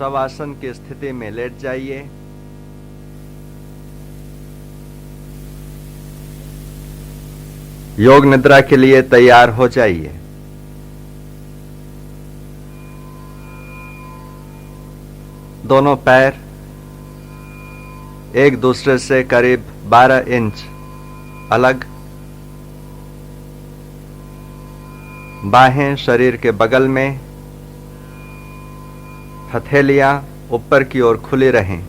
शवासन की स्थिति में लेट जाइए। योग निद्रा के लिए तैयार हो जाइए। दोनों पैर एक दूसरे से करीब 12 इंच अलग, बाहें शरीर के बगल में, हथेलियां ऊपर की ओर खुली रहें,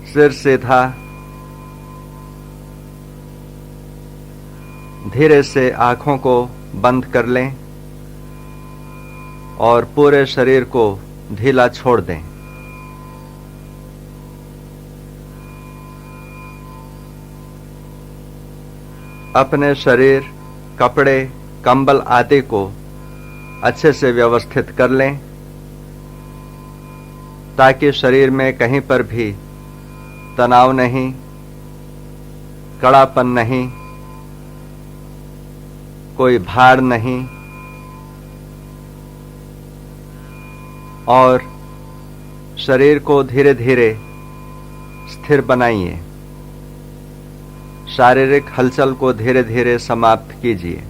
सिर सीधा। धीरे से आंखों को बंद कर लें और पूरे शरीर को ढीला छोड़ दें। अपने शरीर, कपड़े, कंबल आदि को अच्छे से व्यवस्थित कर लें ताकि शरीर में कहीं पर भी तनाव नहीं, कड़ापन नहीं, कोई भार नहीं, और शरीर को धीरे धीरे स्थिर बनाइए। शारीरिक हलचल को धीरे धीरे समाप्त कीजिए।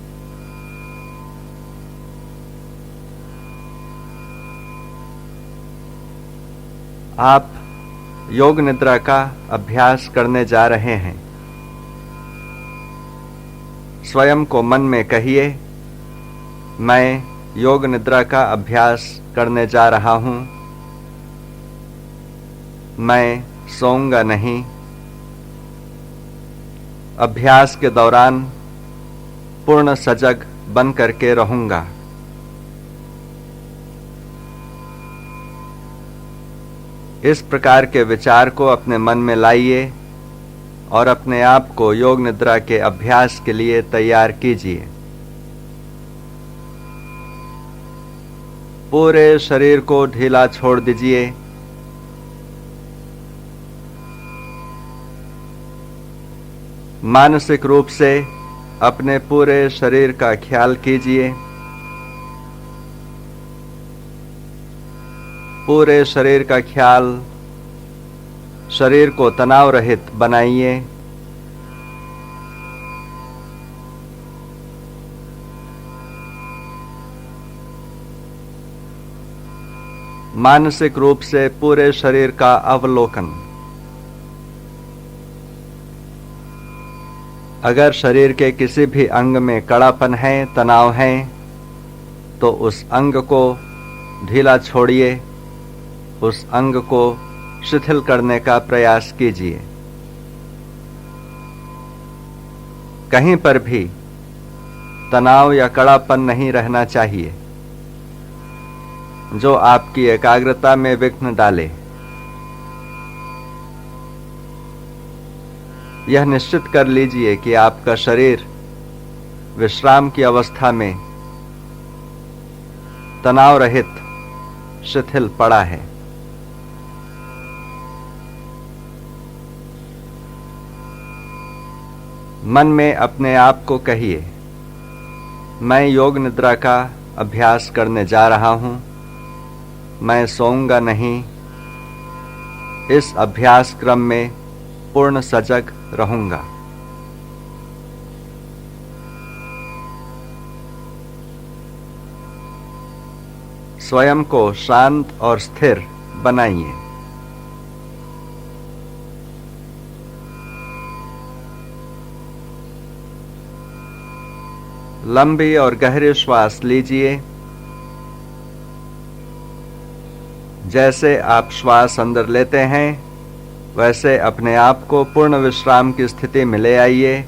आप योग निद्रा का अभ्यास करने जा रहे हैं। स्वयं को मन में कहिए, मैं योग निद्रा का अभ्यास करने जा रहा हूं। मैं सोऊंगा नहीं। अभ्यास के दौरान पूर्ण सजग बन करके रहूंगा। इस प्रकार के विचार को अपने मन में लाइए और अपने आप को योग निद्रा के अभ्यास के लिए तैयार कीजिए। पूरे शरीर को ढीला छोड़ दीजिए। मानसिक रूप से अपने पूरे शरीर का ख्याल कीजिए। पूरे शरीर का ख्याल, शरीर को तनाव रहित बनाइए। मानसिक रूप से पूरे शरीर का अवलोकन। अगर शरीर के किसी भी अंग में कड़ापन है, तनाव है, तो उस अंग को ढीला छोड़िए, उस अंग को शिथिल करने का प्रयास कीजिए। कहीं पर भी तनाव या कड़ापन नहीं रहना चाहिए जो आपकी एकाग्रता में विघ्न डाले। यह निश्चित कर लीजिए कि आपका शरीर विश्राम की अवस्था में तनाव रहित शिथिल पड़ा है। मन में अपने आप को कहिए, मैं योग निद्रा का अभ्यास करने जा रहा हूं। मैं सोऊंगा नहीं। इस अभ्यास क्रम में पूर्ण सजग रहूंगा। स्वयं को शांत और स्थिर बनाइए। लंबी और गहरी श्वास लीजिए। जैसे आप श्वास अंदर लेते हैं वैसे अपने आप को पूर्ण विश्राम की स्थिति में ले आइए,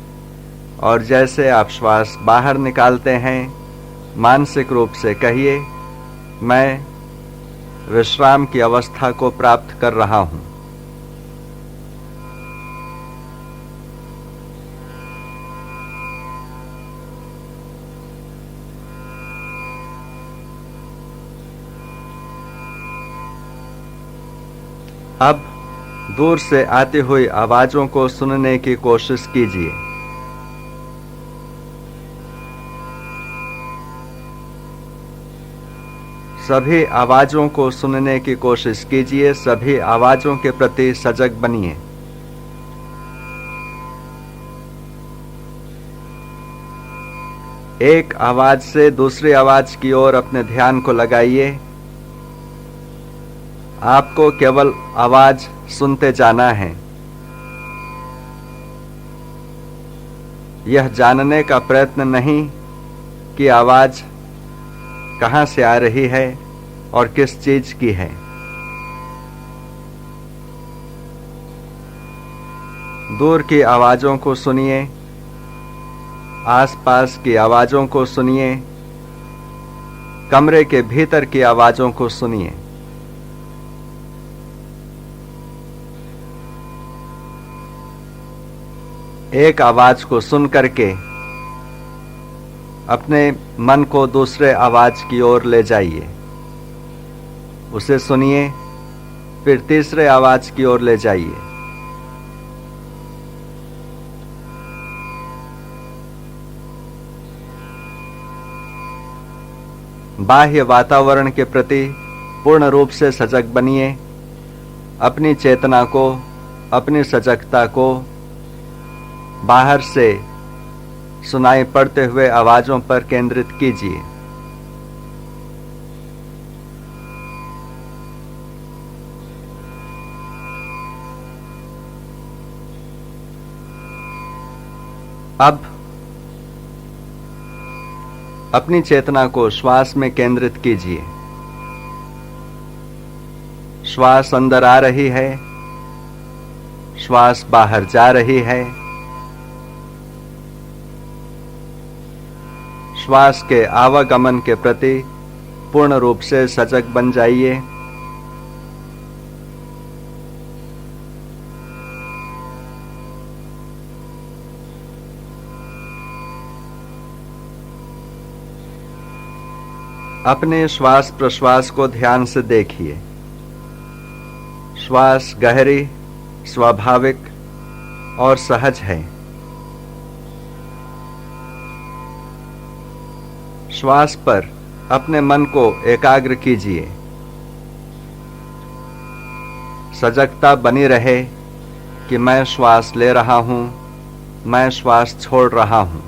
और जैसे आप श्वास बाहर निकालते हैं मानसिक रूप से कहिए, मैं विश्राम की अवस्था को प्राप्त कर रहा हूं। अब दूर से आती हुई आवाजों को सुनने की कोशिश कीजिए। सभी आवाजों को सुनने की कोशिश कीजिए, सभी आवाजों के प्रति सजग बनिए। एक आवाज से दूसरी आवाज की ओर अपने ध्यान को लगाइए। आपको केवल आवाज सुनते जाना है। यह जानने का प्रयत्न नहीं कि आवाज कहां से आ रही है और किस चीज की है। दूर की आवाजों को सुनिए, आसपास की आवाजों को सुनिए, कमरे के भीतर की आवाजों को सुनिए। एक आवाज को सुन करके अपने मन को दूसरे आवाज की ओर ले जाइए, उसे सुनिए, फिर तीसरे आवाज की ओर ले जाइए। बाह्य वातावरण के प्रति पूर्ण रूप से सजग बनिए। अपनी चेतना को, अपनी सजगता को बाहर से सुनाई पड़ते हुए आवाजों पर केंद्रित कीजिए। अब अपनी चेतना को श्वास में केंद्रित कीजिए। श्वास अंदर आ रही है, श्वास बाहर जा रही है। श्वास के आवागमन के प्रति पूर्ण रूप से सजग बन जाइए। अपने श्वास प्रश्वास को ध्यान से देखिए। श्वास गहरी, स्वाभाविक और सहज है। श्वास पर अपने मन को एकाग्र कीजिए। सजगता बनी रहे कि मैं श्वास ले रहा हूं, मैं श्वास छोड़ रहा हूं।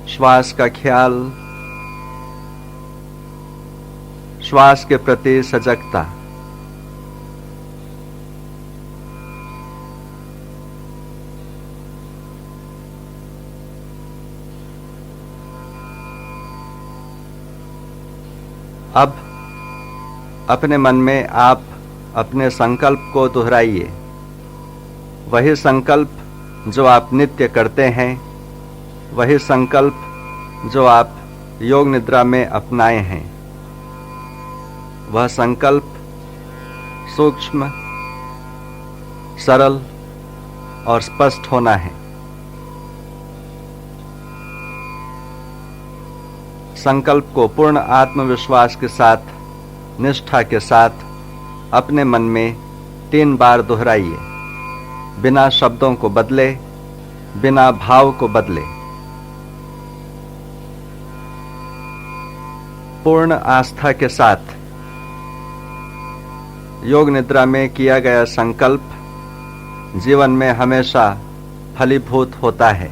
श्वास का ख्याल, श्वास के प्रति सजगता। अब अपने मन में आप अपने संकल्प को दोहराइए। वही संकल्प जो आप नित्य करते हैं, वही संकल्प जो आप योग निद्रा में अपनाए हैं। वह संकल्प सूक्ष्म, सरल और स्पष्ट होना है। संकल्प को पूर्ण आत्मविश्वास के साथ, निष्ठा के साथ अपने मन में 3 बार दोहराइए, बिना शब्दों को बदले, बिना भाव को बदले। पूर्ण आस्था के साथ योग निद्रा में किया गया संकल्प जीवन में हमेशा फलीभूत होता है।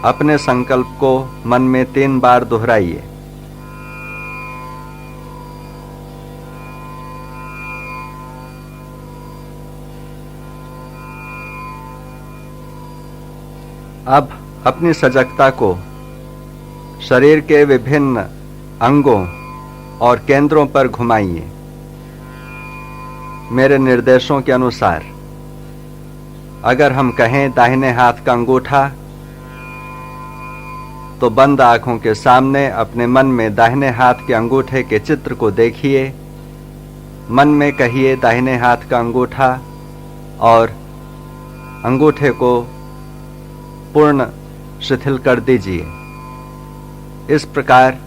अपने संकल्प को मन में 3 बार दोहराइए। अब अपनी सजगता को शरीर के विभिन्न अंगों और केंद्रों पर घुमाइए। मेरे निर्देशों के अनुसार अगर हम कहें दाहिने हाथ का अंगूठा, तो बंद आंखों के सामने अपने मन में दाहिने हाथ के अंगूठे के चित्र को देखिए। मन में कहिए दाहिने हाथ का अंगूठा और अंगूठे को पूर्ण शिथिल कर दीजिए। इस प्रकार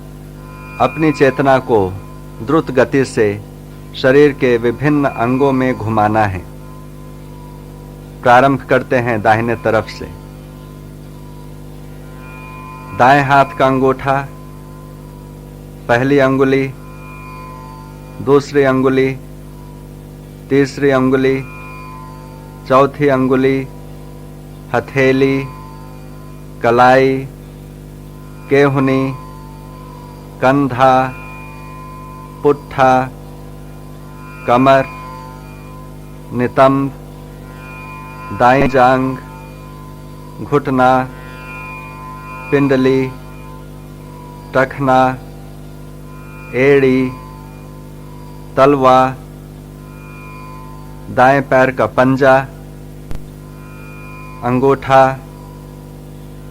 अपनी चेतना को द्रुत गति से शरीर के विभिन्न अंगों में घुमाना है। प्रारंभ करते हैं दाहिने तरफ से। दाएं हाथ का अंगूठा, पहली अंगुली, दूसरी अंगुली, तीसरी अंगुली, चौथी अंगुली, हथेली, कलाई, केहुनी, कंधा, पुट्ठा, कमर, नितंब, दाएं जांघ, घुटना, पिंडली, टखना, एड़ी, तलवा, दाएं पैर का पंजा, अंगूठा,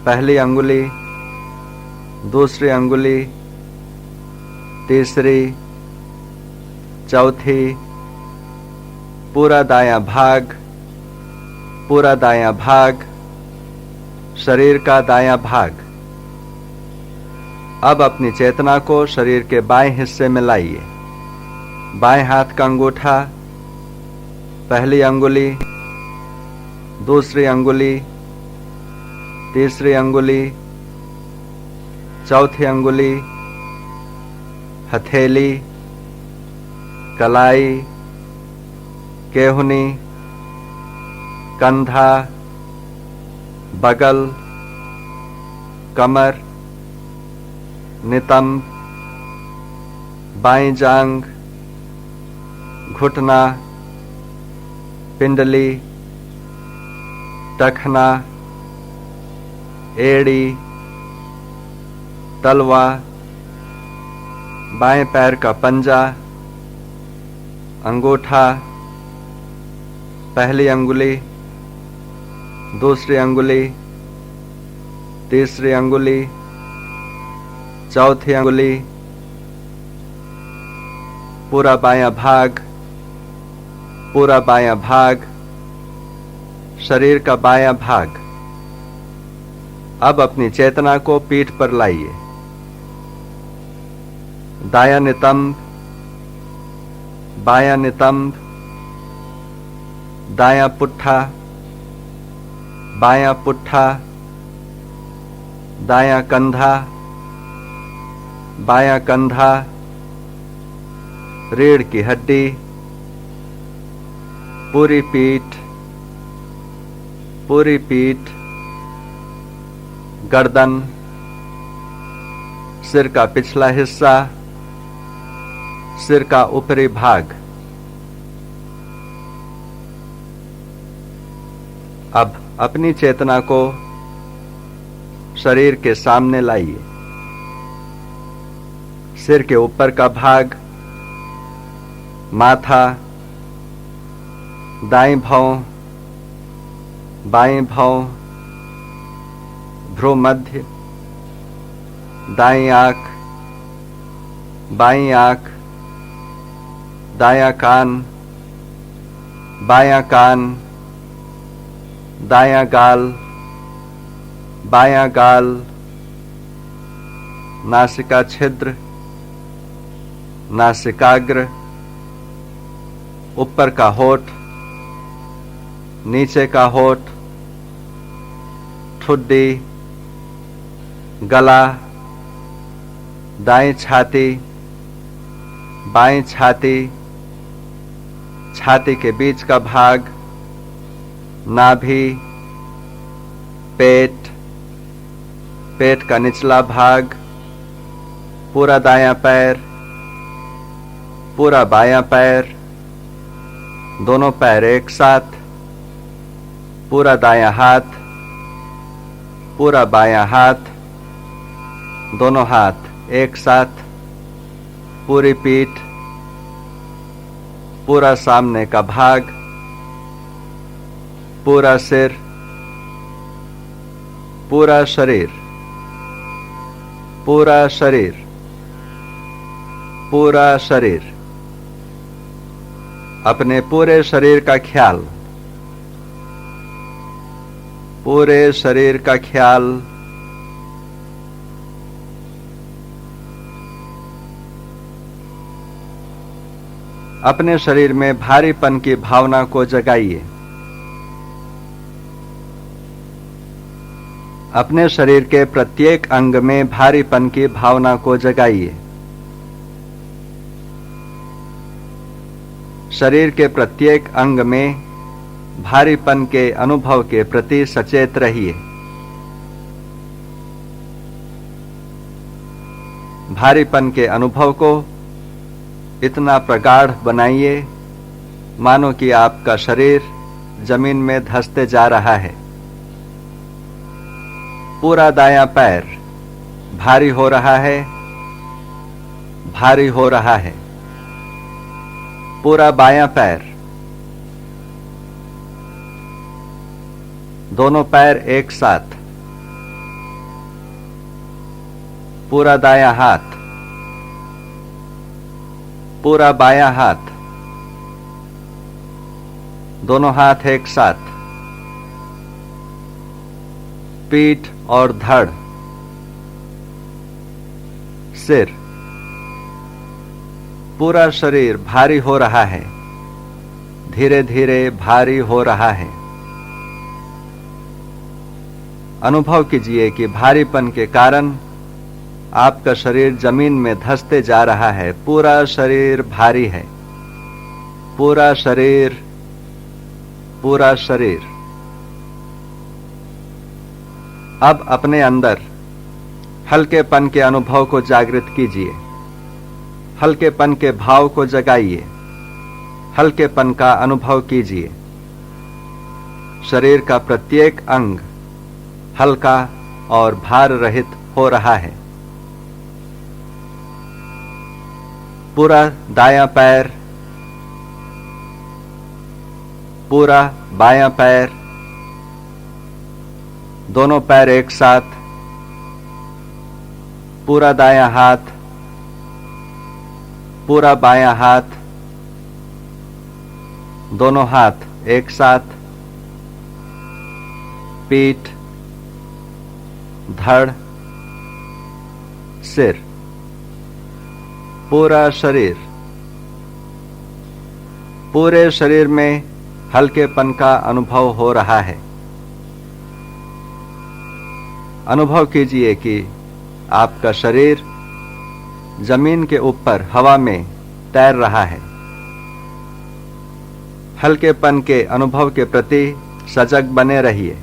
पहली अंगुली, दूसरी अंगुली, तीसरी, चौथी, पूरा दायां भाग, पूरा दायां भाग, शरीर का दायां भाग। अब अपनी चेतना को शरीर के बाएं हिस्से में लाइए। बाएं हाथ का अंगूठा, पहली अंगुली, दूसरी अंगुली, तीसरी अंगुली, चौथी अंगुली, हथेली, कलाई, केहुनी, कंधा, बगल, कमर, नितंब, बाईं जांघ, घुटना, पिंडली, टखना, एड़ी, तलवा, बाएं पैर का पंजा, अंगूठा, पहली अंगुली, दूसरी अंगुली, तीसरी अंगुली, चौथी अंगुली, पूरा बायां भाग, पूरा बायां भाग, शरीर का बायां भाग। अब अपनी चेतना को पीठ पर लाइए। दायां नितंब, बायां नितंब, दायां पुट्ठा, बायां पुट्ठा, दायां कंधा, बायां कंधा, रीढ़ की हड्डी, पूरी पीठ, पूरी पीठ, गर्दन, सिर का पिछला हिस्सा, सिर का ऊपरी भाग। अब अपनी चेतना को शरीर के सामने लाइए। सिर के ऊपर का भाग, माथा, दाईं भौं, बाईं भौं, भ्रू मध्य, दाईं आंख, बाईं आंख, दायां कान, बायां कान, दायां गाल, बायां गाल, नासिका छिद्र, नासिकाग्र, ऊपर का होठ, नीचे का होठ, ठुड्डी, गला, दाएं छाती, बाएं छाती, छाती के बीच का भाग, नाभि, पेट, पेट का निचला भाग, पूरा दायां पैर, पूरा बायां पैर, दोनों पैर एक साथ, पूरा दायां हाथ, पूरा बायां हाथ, दोनों हाथ एक साथ, पूरी पीठ, पूरा सामने का भाग, पूरा सिर, पूरा शरीर, पूरा शरीर, पूरा शरीर। अपने पूरे शरीर का ख्याल, पूरे शरीर का ख्याल। अपने शरीर में भारीपन की भावना को जगाइए। अपने शरीर के प्रत्येक अंग में भारीपन की भावना को जगाइए। शरीर के प्रत्येक अंग में भारीपन के अनुभव के प्रति सचेत रहिए। भारीपन के अनुभव को इतना प्रगाढ़ बनाइए मानो कि आपका शरीर जमीन में धंसते जा रहा है। पूरा दायां पैर भारी हो रहा है, भारी हो रहा है। पूरा बायां पैर, दोनों पैर एक साथ। पूरा दायां हाथ, पूरा बायां हाथ, दोनों हाथ एक साथ। पीठ और धड़, सिर, पूरा शरीर भारी हो रहा है, धीरे धीरे भारी हो रहा है। अनुभव कीजिए कि भारीपन के कारण आपका शरीर जमीन में धंसते जा रहा है। पूरा शरीर भारी है, पूरा शरीर, पूरा शरीर। अब अपने अंदर हल्केपन के अनुभव को जागृत कीजिए। हल्केपन के भाव को जगाइए। हल्केपन का अनुभव कीजिए। शरीर का प्रत्येक अंग हल्का और भार रहित हो रहा है। पूरा दायां पैर, पूरा बायां पैर, दोनों पैर एक साथ। पूरा दायां हाथ, पूरा बायां हाथ, दोनों हाथ एक साथ। पीठ, धड़, सिर, पूरा शरीर। पूरे शरीर में हल्केपन का अनुभव हो रहा है। अनुभव कीजिए कि आपका शरीर जमीन के ऊपर हवा में तैर रहा है। हल्केपन के अनुभव के प्रति सजग बने रहिए।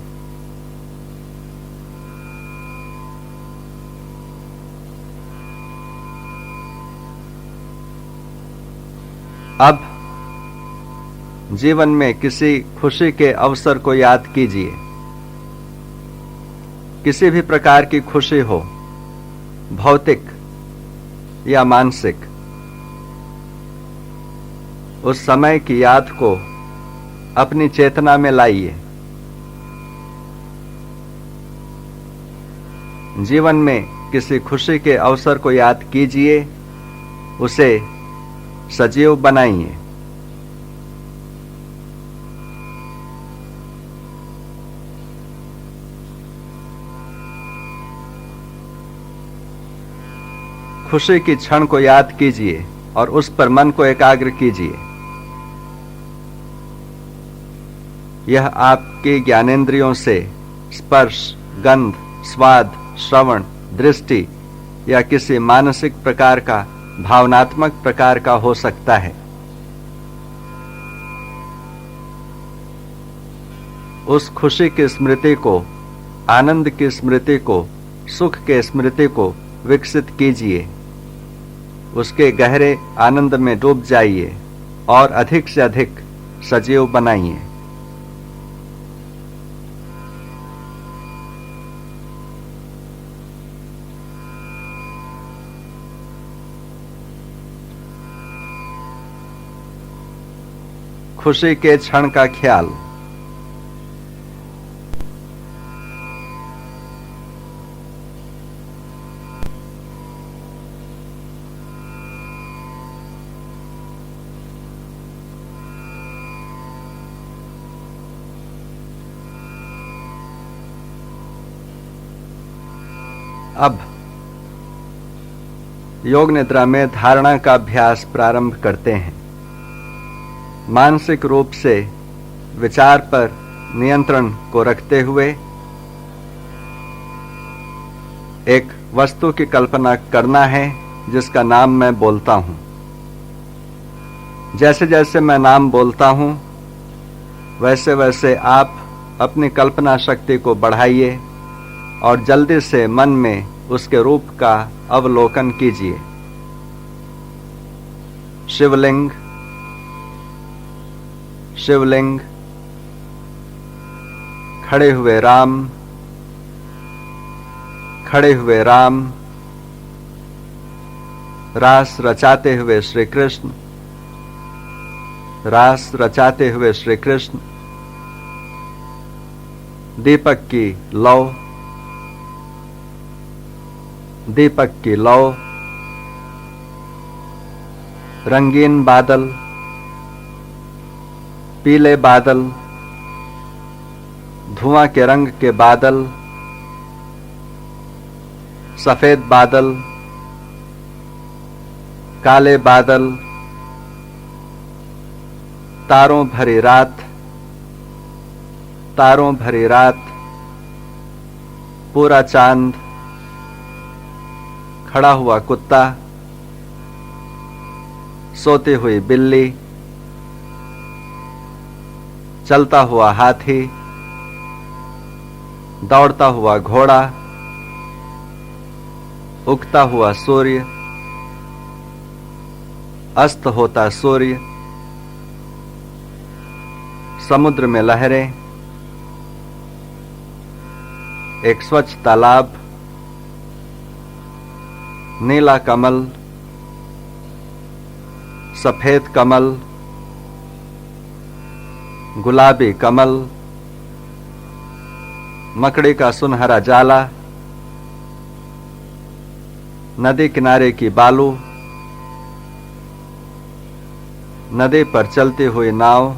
अब जीवन में किसी खुशी के अवसर को याद कीजिए। किसी भी प्रकार की खुशी हो, भौतिक या मानसिक, उस समय की याद को अपनी चेतना में लाइए। जीवन में किसी खुशी के अवसर को याद कीजिए, उसे सजीव बनाइए। खुशी की क्षण को याद कीजिए और उस पर मन को एकाग्र कीजिए। यह आपकी ज्ञानेंद्रियों से स्पर्श, गंध, स्वाद, श्रवण, दृष्टि या किसी मानसिक प्रकार का, भावनात्मक प्रकार का हो सकता है। उस खुशी की स्मृति को, आनंद की स्मृति को, सुख के स्मृति को विकसित कीजिए। उसके गहरे आनंद में डूब जाइए और अधिक से अधिक सजीव बनाइए। खुशी के क्षण का ख्याल। अब योग निद्रा में धारणा का अभ्यास प्रारंभ करते हैं। मानसिक रूप से विचार पर नियंत्रण को रखते हुए एक वस्तु की कल्पना करना है जिसका नाम मैं बोलता हूं। जैसे जैसे मैं नाम बोलता हूं वैसे वैसे आप अपनी कल्पना शक्ति को बढ़ाइए और जल्दी से मन में उसके रूप का अवलोकन कीजिए। शिवलिंग, शिवलिंग, खड़े हुए राम, खड़े हुए राम, रास रचाते हुए श्री कृष्ण, रास रचाते हुए श्री कृष्ण, दीपक की लौ, दीपक की लौ, रंगीन बादल, पीले बादल, धुआं के रंग के बादल, सफेद बादल, काले बादल, तारों भरी रात, तारों भरी रात, पूरा चांद, खड़ा हुआ कुत्ता, सोती हुई बिल्ली, चलता हुआ हाथी, दौड़ता हुआ घोड़ा, उगता हुआ सूर्य, अस्त होता सूर्य, समुद्र में लहरें, एक स्वच्छ तालाब, नीला कमल, सफेद कमल, गुलाबी कमल, मकड़ी का सुनहरा जाला, नदी किनारे की बालू, नदी पर चलती हुई नाव,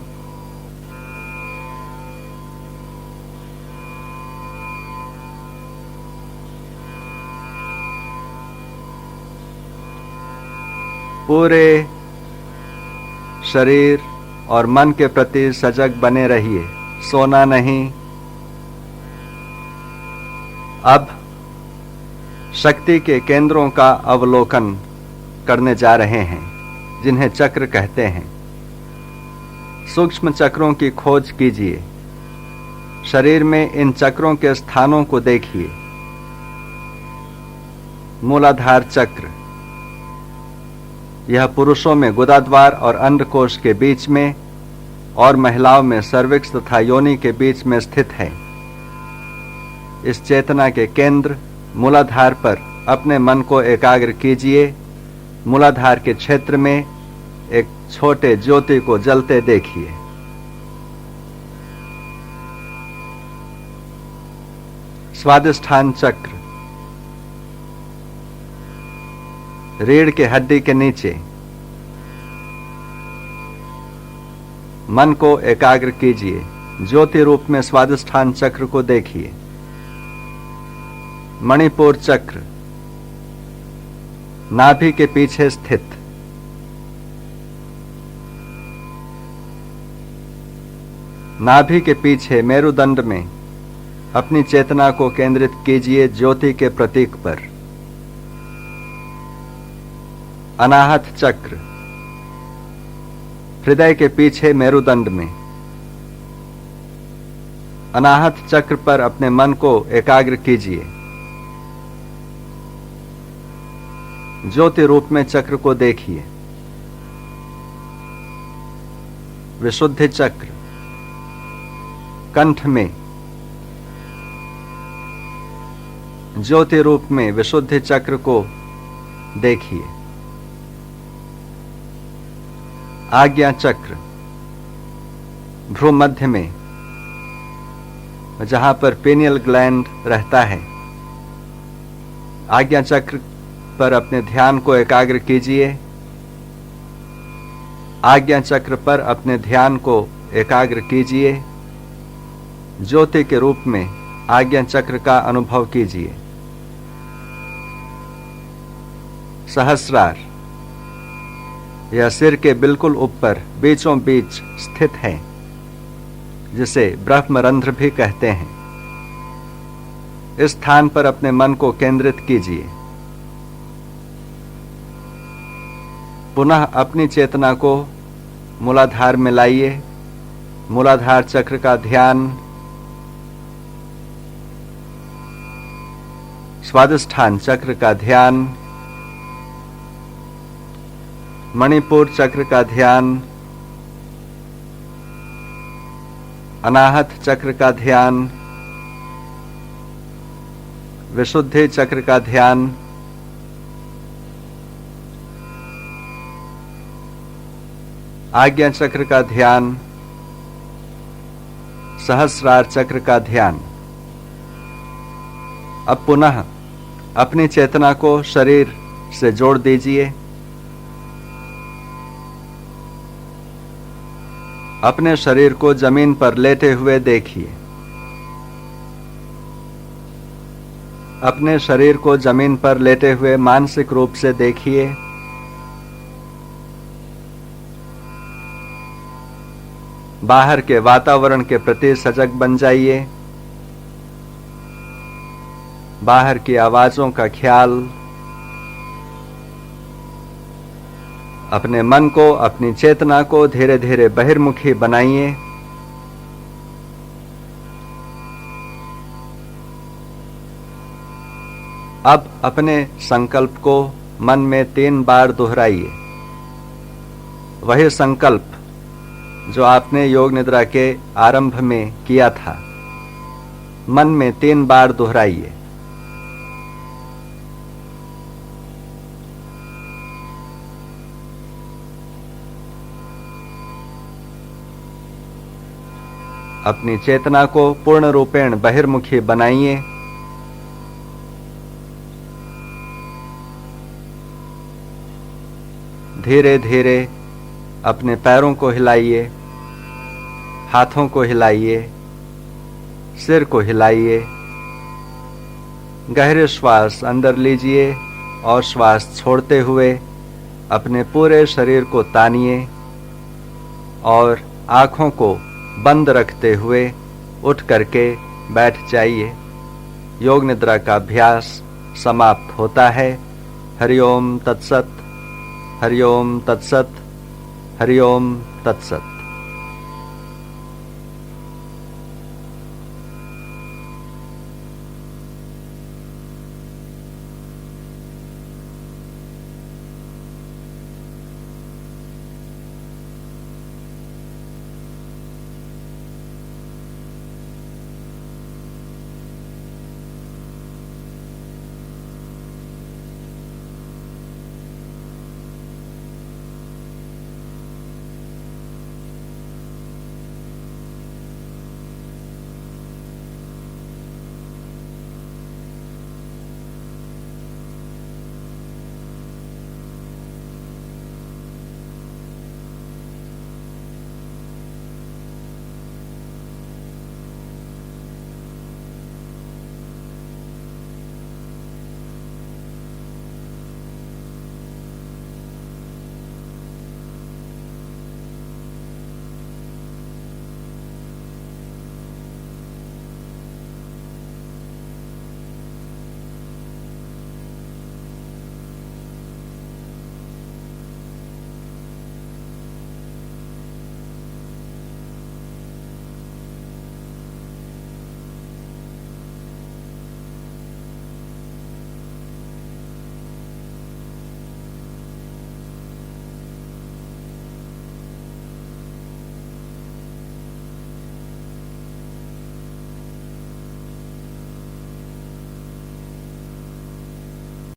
पूरे शरीर और मन के प्रति सजग बने रहिए, सोना नहीं। अब शक्ति के केंद्रों का अवलोकन करने जा रहे हैं जिन्हें चक्र कहते हैं। सूक्ष्म चक्रों की खोज कीजिए। शरीर में इन चक्रों के स्थानों को देखिए। मूलाधार चक्र, यह पुरुषों में गुदाद्वार और अंडकोश के बीच में और महिलाओं में सर्विक्स तथा योनि के बीच में स्थित है। इस चेतना के केंद्र मूलाधार पर अपने मन को एकाग्र कीजिए। मूलाधार के क्षेत्र में एक छोटे ज्योति को जलते देखिए। स्वादिष्ठान चक्र, रीढ़ के हड्डी के नीचे मन को एकाग्र कीजिए। ज्योति रूप में स्वादिष्ठान चक्र को देखिए। मणिपुर चक्र, नाभि के पीछे स्थित। नाभि के पीछे मेरुदंड में अपनी चेतना को केंद्रित कीजिए ज्योति के प्रतीक पर। अनाहत चक्र, हृदय के पीछे मेरुदंड में। अनाहत चक्र पर अपने मन को एकाग्र कीजिए। ज्योति रूप में चक्र को देखिए। विशुद्धि चक्र, कंठ में ज्योति रूप में विशुद्धि चक्र को देखिए। आज्ञा चक्र, भ्रू मध्य में जहां पर पीनियल ग्लैंड रहता है। आज्ञा चक्र पर अपने ध्यान को एकाग्र कीजिए। आज्ञा चक्र पर अपने ध्यान को एकाग्र कीजिए। ज्योति के रूप में आज्ञा चक्र का अनुभव कीजिए। सहस्रार, यह सिर के बिल्कुल ऊपर बीचों बीच स्थित है, जिसे ब्रह्मरंध्र भी कहते हैं। इस स्थान पर अपने मन को केंद्रित कीजिए। पुनः अपनी चेतना को मूलाधार में लाइए। मूलाधार चक्र का ध्यान, स्वादिष्ठान चक्र का ध्यान, मणिपुर चक्र का ध्यान, अनाहत चक्र का ध्यान, विशुद्धि चक्र का ध्यान, आज्ञा चक्र का ध्यान, सहस्रार चक्र का ध्यान। अब पुनः अपनी चेतना को शरीर से जोड़ दीजिए। अपने शरीर को जमीन पर लेटे हुए देखिए। अपने शरीर को जमीन पर लेटे हुए मानसिक रूप से देखिए। बाहर के वातावरण के प्रति सजग बन जाइए। बाहर की आवाजों का ख्याल, अपने मन को, अपनी चेतना को धीरे धीरे बहिर्मुखी बनाइए। अब अपने संकल्प को मन में 3 बार दोहराइए। वही संकल्प जो आपने योग निद्रा के आरंभ में किया था, मन में 3 बार दोहराइए। अपनी चेतना को पूर्ण रूपेण बहिर्मुखी बनाइए। धीरे धीरे अपने पैरों को हिलाइए, हाथों को हिलाइए, सिर को हिलाइए। गहरे श्वास अंदर लीजिए और श्वास छोड़ते हुए अपने पूरे शरीर को तानिए और आँखों को बंद रखते हुए उठ करके बैठ जाइए। योग निद्रा का अभ्यास समाप्त होता है। हरि ओम तत्सत, हरि ओम तत्सत, हरि ओम तत्सत।